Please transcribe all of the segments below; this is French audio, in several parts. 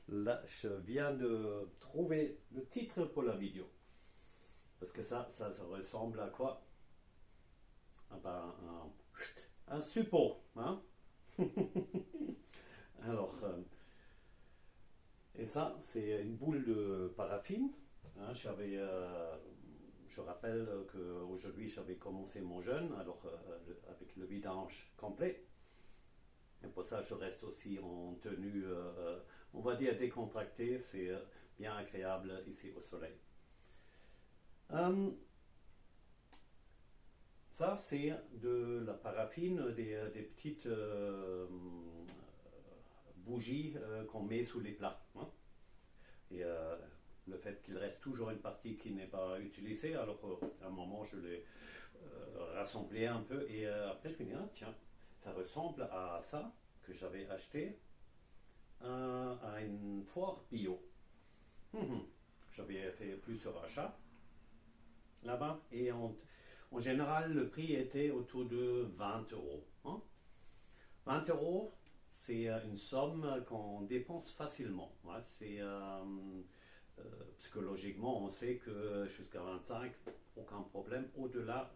Là, je viens de trouver le titre pour la vidéo. Parce que ça ressemble à quoi? Ah ben, un suppôt. Hein. Alors, et ça, c'est une boule de paraffine. Hein, je rappelle qu'aujourd'hui, j'avais commencé mon jeûne, alors avec le vidange complet. Et pour ça, je reste aussi en tenue, on va dire décontractée. C'est bien agréable ici au soleil. Euh, Ça, c'est de la paraffine, des petites bougies qu'on met sous les plats. Hein. Et le fait qu'il reste toujours une partie qui n'est pas utilisée, alors à un moment, je l'ai rassemblé un peu. Et après, je me dis, ah, tiens, ça ressemble à ça que j'avais acheté à une foire bio. Hum. J'avais fait plusieurs achats là-bas et en général le prix était autour de 20 euros. Hein. 20 euros, c'est une somme qu'on dépense facilement. Ouais, psychologiquement, on sait que jusqu'à 25, aucun problème. Au-delà,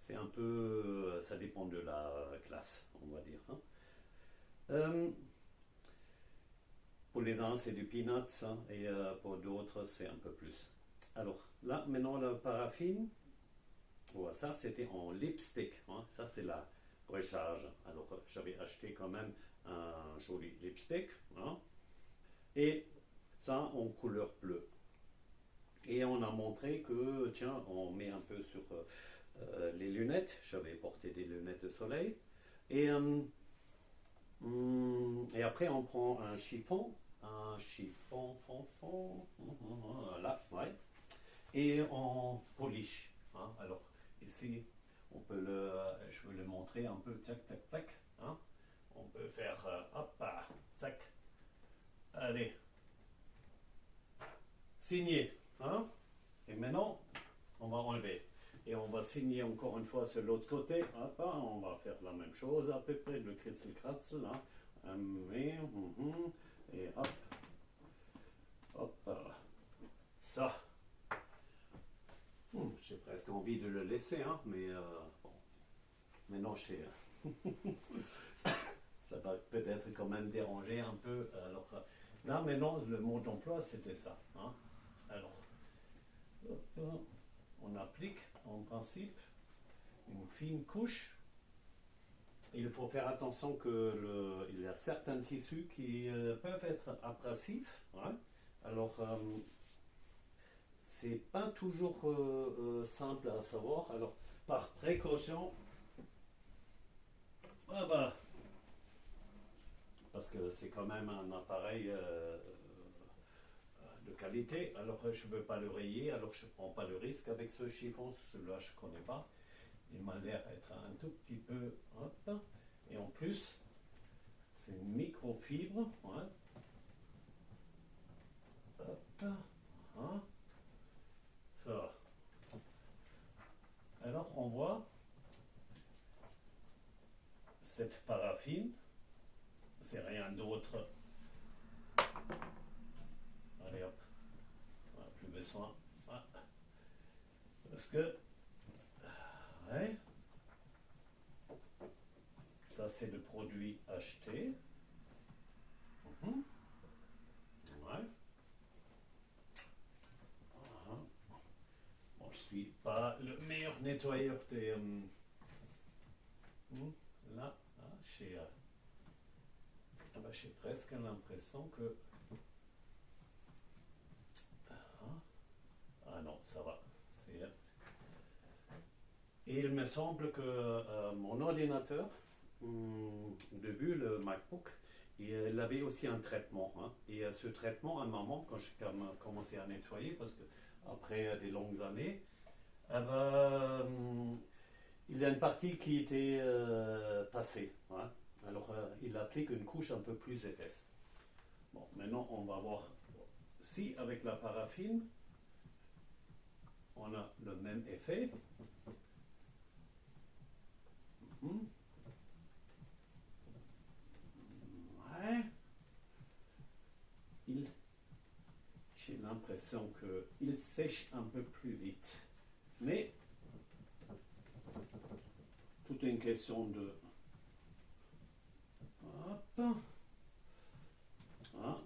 c'est un peu, ça dépend de la classe, on va dire. Hein. Euh, Pour les uns, c'est du peanuts hein, et pour d'autres, c'est un peu plus. Alors là, maintenant, la paraffine, voilà, ça c'était en lipstick. Hein, ça, c'est la recharge. Alors, j'avais acheté quand même un joli lipstick. Hein, et ça en couleur bleue. Et on a montré que, tiens, on met un peu sur les lunettes. J'avais porté des lunettes de soleil. Et et après, on prend un chiffon, là, ouais, et on polish. Hein. Alors, ici, je vais le montrer un peu, tac, tac, tac. Hein. On peut faire, hop, tac, allez, signer. Hein. Et maintenant, on va enlever. Et on va signer encore une fois sur l'autre côté. Hop, on va faire la même chose à peu près, le kritzel-kratzel. Hein. Et hop, hop, ça. J'ai presque envie de le laisser, hein, mais bon, maintenant ça va peut-être quand même déranger un peu. Alors là, maintenant, le mot d'emploi, c'était ça. Hein. Alors, hop, on applique en principe une fine couche. Il faut faire attention qu'il y a certains tissus qui peuvent être abrasifs. Hein. Alors, c'est pas toujours simple à savoir. Alors, par précaution, ah bah, parce que c'est quand même un appareil de qualité, alors je ne veux pas le rayer, alors je ne prends pas le risque avec ce chiffon, celui-là je ne connais pas. Il m'a l'air d'être un tout petit peu. Hop, et en plus, c'est une microfibre. Ouais. Hop, hein, ça. Alors on voit cette paraffine, c'est rien d'autre. Allez hop, on n'a plus besoin. Ah. Parce que, ouais, ça c'est le produit acheté. Mhm. Ouais. Voilà. Bon, je suis pas le meilleur nettoyeur des. Là, j'ai presque l'impression que. Ah non, ça va. Et il me semble que mon ordinateur, au début, le MacBook, il avait aussi un traitement. Hein. Et ce traitement, à un moment, quand j'ai commencé à nettoyer, parce que après des longues années, il y a une partie qui était passée. Hein. Alors, il applique une couche un peu plus épaisse. Bon, maintenant, on va voir si avec la paraffine, on a le même effet. Ouais. l'impression qu'il sèche un peu plus vite. Mais tout est une question de... Hop. Voilà.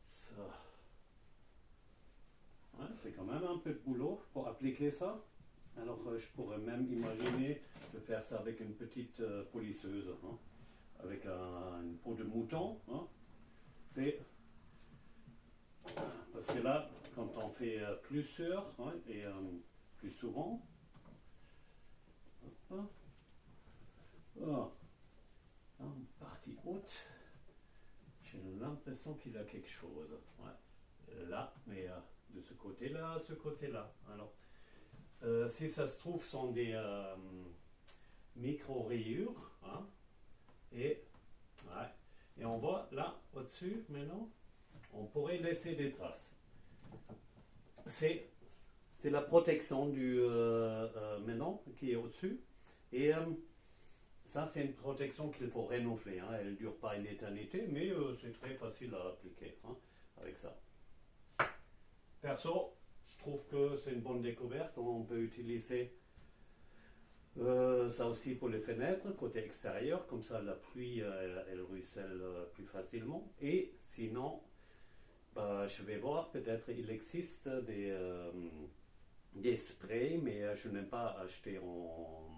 Ça. Ouais, c'est quand même un peu de boulot pour appliquer ça. Alors je pourrais même imaginer de faire ça avec une petite polisseuse, hein, avec une peau de mouton. Hein. Parce que là, quand on fait plusieurs hein, et plus souvent, hop, oh, en partie haute, j'ai l'impression qu'il a quelque chose. Ouais. Là, mais de ce côté-là, ce côté-là. Alors, si ça se trouve, sont des micro-rayures. Hein, et, ouais, et on voit là, au-dessus, maintenant, on pourrait laisser des traces. C'est la protection du maintenant qui est au-dessus. Et ça, c'est une protection qu'il faut renouveler. Hein. Elle ne dure pas une éternité, mais c'est très facile à appliquer hein, avec ça. Perso, je trouve que c'est une bonne découverte. On peut utiliser ça aussi pour les fenêtres, côté extérieur. Comme ça, la pluie, elle ruisselle plus facilement. Et sinon, je vais voir, peut-être il existe des sprays, mais je n'aime pas acheter en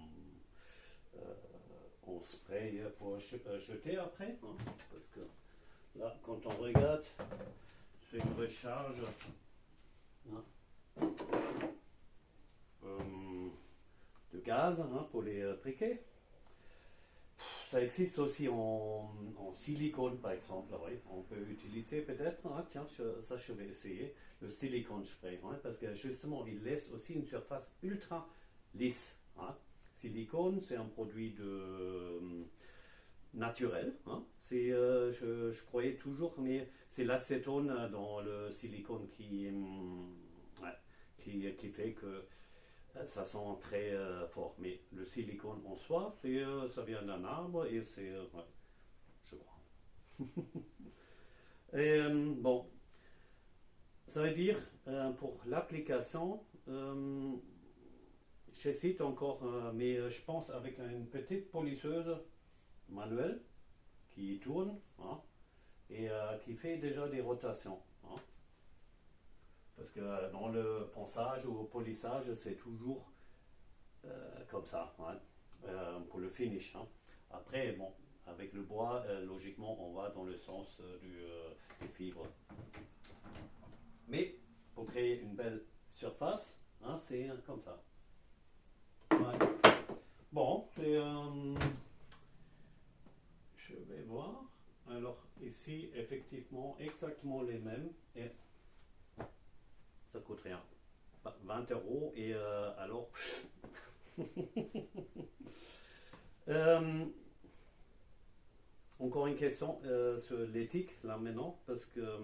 spray pour jeter après. Hein, parce que là, quand on regarde, c'est une recharge. Hein, de gaz hein, pour les briquets. Ça existe aussi en silicone par exemple. Oui. On peut utiliser peut-être, hein, tiens, ça je vais essayer, le silicone spray. Hein, parce que justement, il laisse aussi une surface ultra lisse. Hein. Silicone, c'est un produit naturel. Hein. Je croyais toujours, mais c'est l'acétone dans le silicone qui fait que ça sent très fort. Mais le silicone en soi, ça vient d'un arbre et c'est, ouais, je crois. Et bon, ça veut dire pour l'application, j'hésite encore, mais je pense avec une petite polisseuse manuelle qui tourne hein, et qui fait déjà des rotations. Hein. Parce que dans le ponçage ou au polissage, c'est toujours comme ça, hein, pour le finish. Hein. Après, bon, avec le bois, logiquement, on va dans le sens des fibres. Mais pour créer une belle surface, hein, c'est comme ça. Ouais. Bon, je vais voir. Alors ici, effectivement, exactement les mêmes. Et ça coûte rien. 20 € et alors... encore une question sur l'éthique là maintenant parce que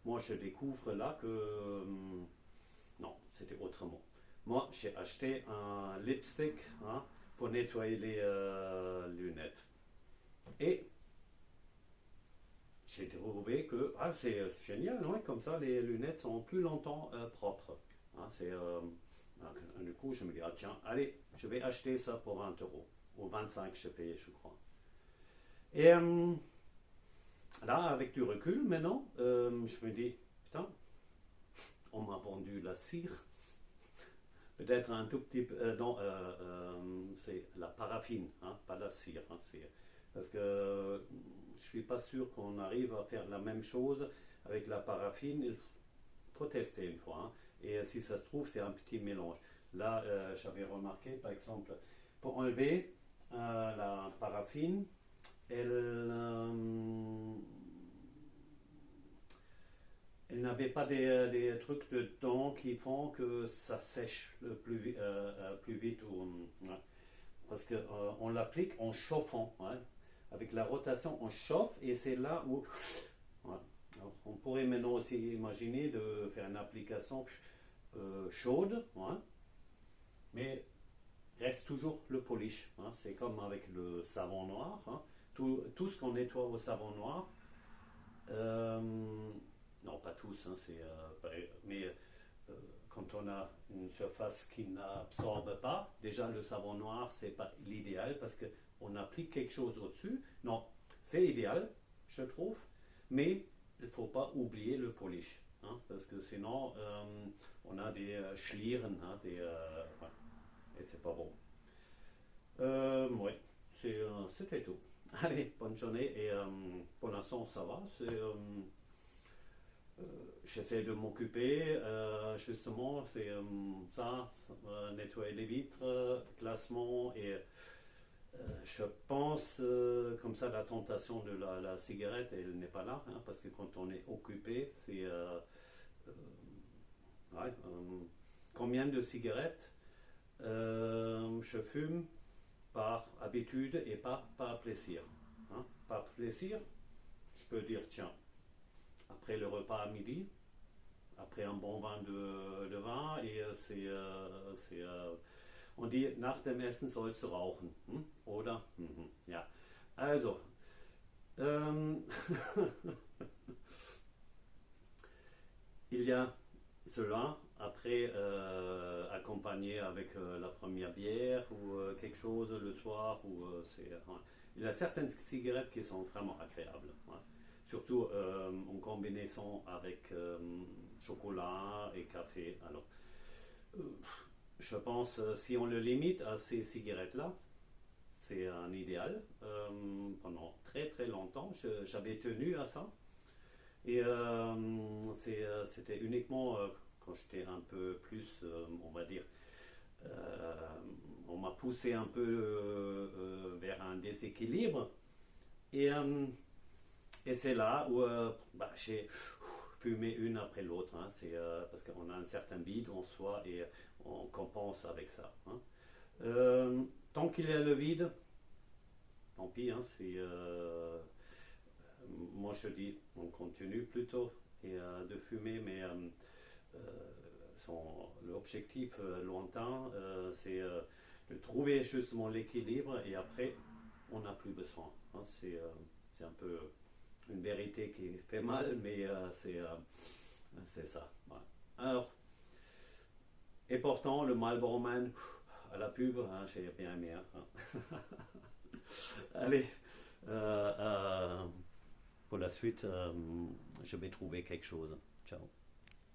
moi je découvre là que non, c'était autrement. Moi j'ai acheté un lipstick hein, pour nettoyer les lunettes et j'ai trouvé que c'est génial, ouais, comme ça les lunettes sont plus longtemps propres. Hein, du coup, je me dis, tiens, allez, je vais acheter ça pour 20 €. Ou 25, je payais, je crois. Et là, avec du recul, maintenant, je me dis, putain, on m'a vendu la cire. Peut-être un tout petit peu, c'est la paraffine, hein, pas la cire. Hein, parce que je suis pas sûr qu'on arrive à faire la même chose avec la paraffine. Il faut tester une fois. Hein. Et si ça se trouve, c'est un petit mélange. Là, j'avais remarqué, par exemple, pour enlever la paraffine, elle n'avait pas des trucs dedans qui font que ça sèche plus vite. Ouais. Parce qu'on l'applique en chauffant. Ouais. Avec la rotation, on chauffe et c'est là où... Ouais. Alors, on pourrait maintenant aussi imaginer de faire une application chaude, hein, mais reste toujours le polish. Hein, c'est comme avec le savon noir. Hein, tout ce qu'on nettoie au savon noir, Euh, non, pas tous, hein, mais quand on a une surface qui n'absorbe pas, déjà le savon noir, c'est pas l'idéal parce qu'on applique quelque chose au-dessus. Non, c'est idéal, je trouve, mais il ne faut pas oublier le polish, hein, parce que sinon on a des schlieren, hein, ouais, et c'est pas bon. Ouais, c'était tout. Allez, bonne journée et pour l'instant ça va. J'essaie de m'occuper, justement, c'est ça, nettoyer les vitres, classement et je pense comme ça la tentation de la cigarette, elle n'est pas là, hein, parce que quand on est occupé, c'est euh, ouais, combien de cigarettes je fume par habitude et pas par plaisir. Hein. Par plaisir, je peux dire tiens, après le repas à midi, après un bon vin de vin et on dit nach dem Essen sollst du rauchen, oder? Ja, also ähm, il y a cela après accompagné avec la première bière ou quelque chose le soir ouais. Il y a certaines cigarettes qui sont vraiment agréables, ouais. Surtout en combinaison avec chocolat et café. Alors, euh, je pense si on le limite à ces cigarettes-là, c'est un idéal. Pendant très très longtemps, j'avais tenu à ça. Et c'était uniquement quand j'étais un peu plus, on va dire, euh, on m'a poussé un peu vers un déséquilibre. Et, euh, et c'est là où bah, j'ai fumé une après l'autre, hein. C'est parce qu'on a un certain vide en soi et on compense avec ça, hein. Tant qu'il y a le vide, tant pis, hein, moi je dis on continue plutôt et, de fumer, mais euh, l'objectif lointain, c'est de trouver justement l'équilibre et après on n'a plus besoin, hein. C'est un peu une vérité qui fait mal, mais c'est ça. Ouais. Alors, et pourtant, le Marlboro Man à la pub, hein, j'ai bien aimé, hein. Allez, euh, euh, pour la suite, je vais trouver quelque chose. Ciao.